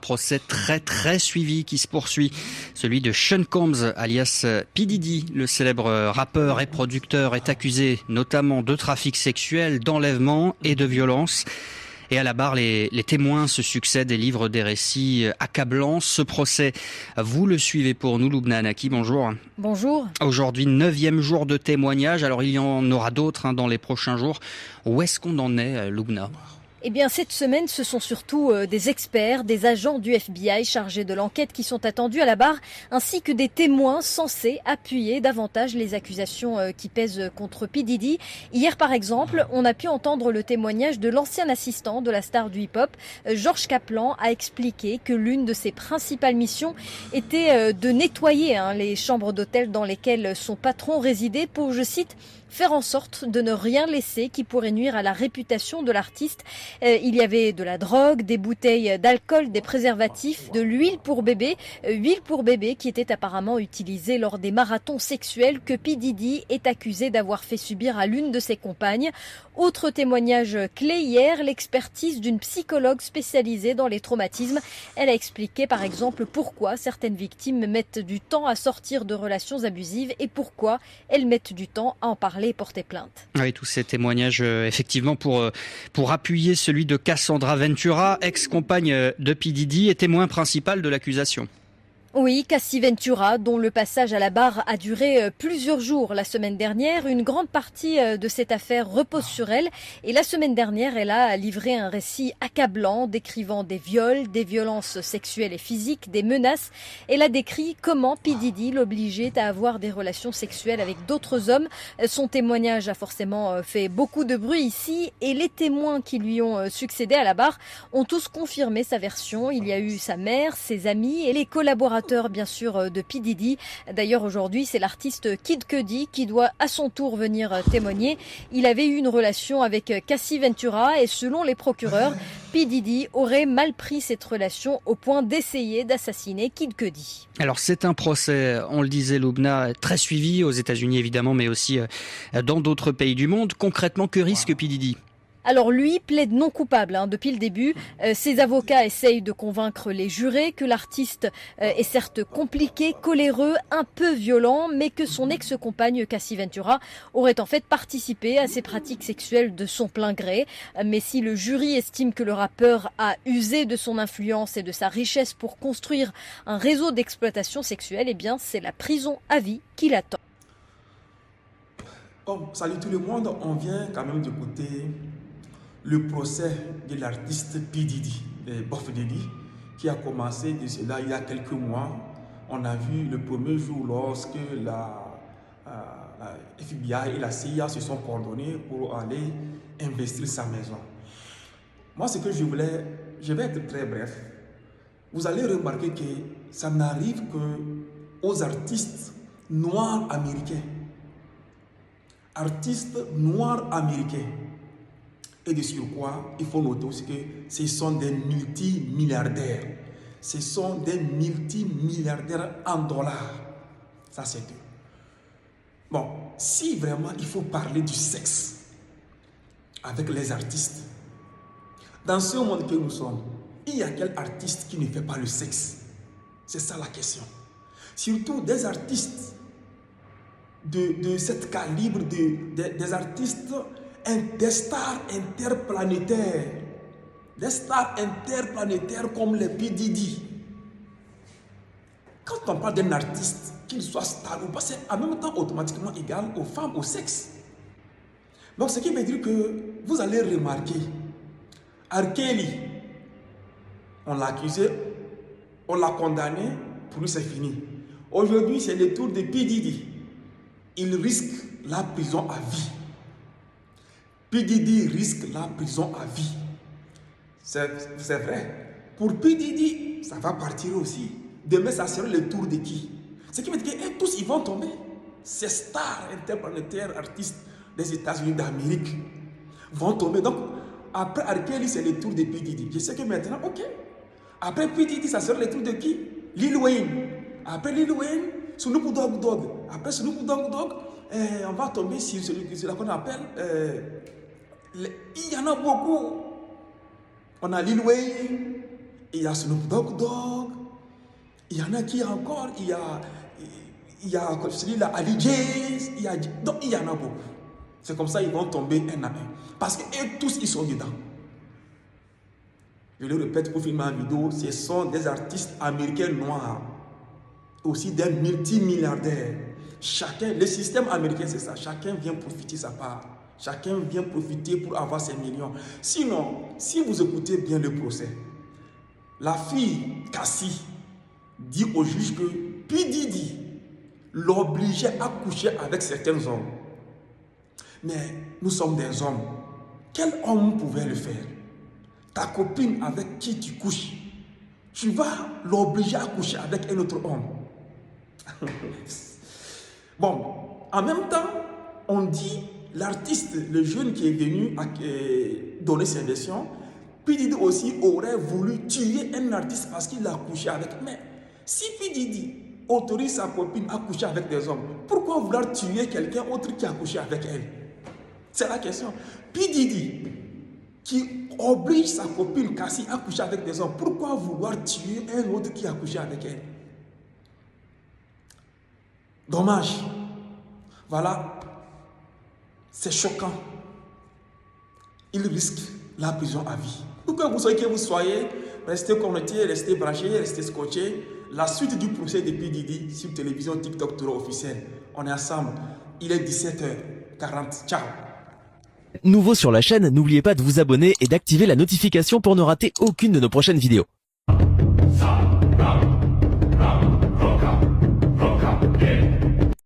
Procès très suivi qui se poursuit, celui de Sean Combs alias P. Diddy. Le célèbre rappeur et producteur est accusé notamment de trafic sexuel, d'enlèvement et de violence. Et à la barre, les témoins se succèdent et livrent des récits accablants. Ce procès, vous le suivez pour nous, Loubna Anaki, bonjour. Bonjour. Aujourd'hui, 9e jour de témoignage, alors il y en aura d'autres dans les prochains jours. Où est-ce qu'on en est, Loubna ? Eh bien, cette semaine, ce sont surtout des experts, des agents du FBI chargés de l'enquête qui sont attendus à la barre, ainsi que des témoins censés appuyer davantage les accusations qui pèsent contre P. Diddy. Hier, par exemple, on a pu entendre le témoignage de l'ancien assistant de la star du hip-hop. Georges Kaplan a expliqué que l'une de ses principales missions était de nettoyer les chambres d'hôtel dans lesquelles son patron résidait pour, je cite, faire en sorte de ne rien laisser qui pourrait nuire à la réputation de l'artiste. Il y avait de la drogue, des bouteilles d'alcool, des préservatifs, de l'huile pour bébé qui était apparemment utilisée lors des marathons sexuels que P. Diddy est accusé d'avoir fait subir à l'une de ses compagnes. Autre témoignage clé hier, l'expertise d'une psychologue spécialisée dans les traumatismes. Elle a expliqué par exemple pourquoi certaines victimes mettent du temps à sortir de relations abusives et pourquoi elles mettent du temps à en parler et porter plainte. Oui, tous ces témoignages, effectivement, pour appuyer celui de Cassandra Ventura, ex-compagne de P. Diddy et témoin principal de l'accusation. Oui, Cassie Ventura, dont le passage à la barre a duré plusieurs jours la semaine dernière. Une grande partie de cette affaire repose sur elle. Et la semaine dernière, elle a livré un récit accablant, décrivant des viols, des violences sexuelles et physiques, des menaces. Elle a décrit comment P. Diddy l'obligeait à avoir des relations sexuelles avec d'autres hommes. Son témoignage a forcément fait beaucoup de bruit ici. Et les témoins qui lui ont succédé à la barre ont tous confirmé sa version. Il y a eu sa mère, ses amis et les collaborateurs bien sûr de P. Diddy. D'ailleurs aujourd'hui c'est l'artiste Kid Cudi qui doit à son tour venir témoigner. Il avait eu une relation avec Cassie Ventura et selon les procureurs, P. Diddy aurait mal pris cette relation au point d'essayer d'assassiner Kid Cudi. Alors c'est un procès, on le disait Loubna, très suivi aux États-Unis évidemment mais aussi dans d'autres pays du monde. Concrètement, que risque P. Diddy ? Alors lui plaide non coupable depuis le début. Ses avocats essayent de convaincre les jurés que l'artiste est certes compliqué, coléreux, un peu violent, mais que son ex-compagne Cassie Ventura aurait en fait participé à ses pratiques sexuelles de son plein gré. Mais si le jury estime que le rappeur a usé de son influence et de sa richesse pour construire un réseau d'exploitation sexuelle, eh bien c'est la prison à vie qui l'attend. Salut tout le monde, on vient quand même d'écouter le procès de l'artiste P. Diddy, Bof Diddy, qui a commencé de cela il y a quelques mois. On a vu le premier jour lorsque la FBI et la CIA se sont coordonnés pour aller investir sa maison. Moi, ce que je vais être très bref. Vous allez remarquer que ça n'arrive qu'aux artistes noirs américains. Artistes noirs américains. Et de surcroît, il faut noter aussi que ce sont des multimilliardaires. Ce sont des multimilliardaires en dollars. Ça, c'est tout. Bon, si vraiment il faut parler du sexe avec les artistes, dans ce monde que nous sommes, il y a quel artiste qui ne fait pas le sexe? C'est ça la question. Surtout des artistes de cet calibre, des artistes, des stars interplanétaires. Des stars interplanétaires comme les P. Diddy. Quand on parle d'un artiste, qu'il soit star ou pas, c'est en même temps automatiquement égal aux femmes, au sexe. Donc ce qui veut dire que vous allez remarquer, R. Kelly, on l'a accusé, on l'a condamné, pour lui c'est fini. Aujourd'hui c'est le tour de P. Diddy. Il risque la prison à vie. P. Diddy risque la prison à vie. C'est vrai. Pour P. Diddy, ça va partir aussi. Demain, ça sera le tour de qui? Ce qui veut dire que tous, ils vont tomber. Ces stars interplanétaires, artistes des États-Unis d'Amérique, vont tomber. Donc, après R. Kelly, c'est le tour de P. Diddy. Je sais que maintenant, ok. Après P. Diddy, ça sera le tour de qui? Lil Wayne. Après Lil Wayne, Snoop Dogg. Après Snoop Dogg, on va tomber sur celui qu'on appelle... il y en a beaucoup. On a Lil Wayne, il y a Snoop Dogg, il y en a qui encore, il y a comme je dis, Ali Jays, donc il y en a beaucoup. C'est comme ça ils vont tomber un à un. Parce qu'eux tous, ils sont dedans. Je le répète pour filmer en vidéo, ce sont des artistes américains noirs, aussi des multimilliardaires. Chacun, le système américain c'est ça, chacun vient profiter sa part. Chacun vient profiter pour avoir ses millions. Sinon, si vous écoutez bien le procès, la fille Cassie dit au juge que P. Diddy l'obligeait à coucher avec certains hommes. Mais nous sommes des hommes. Quel homme pouvait le faire? Ta copine avec qui tu couches, tu vas l'obliger à coucher avec un autre homme. Bon, en même temps, on dit l'artiste, le jeune qui est venu donner ses versions, P. Diddy aussi aurait voulu tuer un artiste parce qu'il a couché avec. Mais si P. Diddy autorise sa copine à coucher avec des hommes, pourquoi vouloir tuer quelqu'un autre qui a couché avec elle? C'est la question. P. Diddy qui oblige sa copine Cassie à coucher avec des hommes, pourquoi vouloir tuer un autre qui a couché avec elle? Dommage. Voilà. C'est choquant. Il risque la prison à vie. Où que vous soyez, restez connectés, restez branchés, restez scotchés. La suite du procès de P. Diddy sur télévision TikTok Tour officiel. On est ensemble. Il est 17h40. Ciao. Nouveau sur la chaîne, n'oubliez pas de vous abonner et d'activer la notification pour ne rater aucune de nos prochaines vidéos.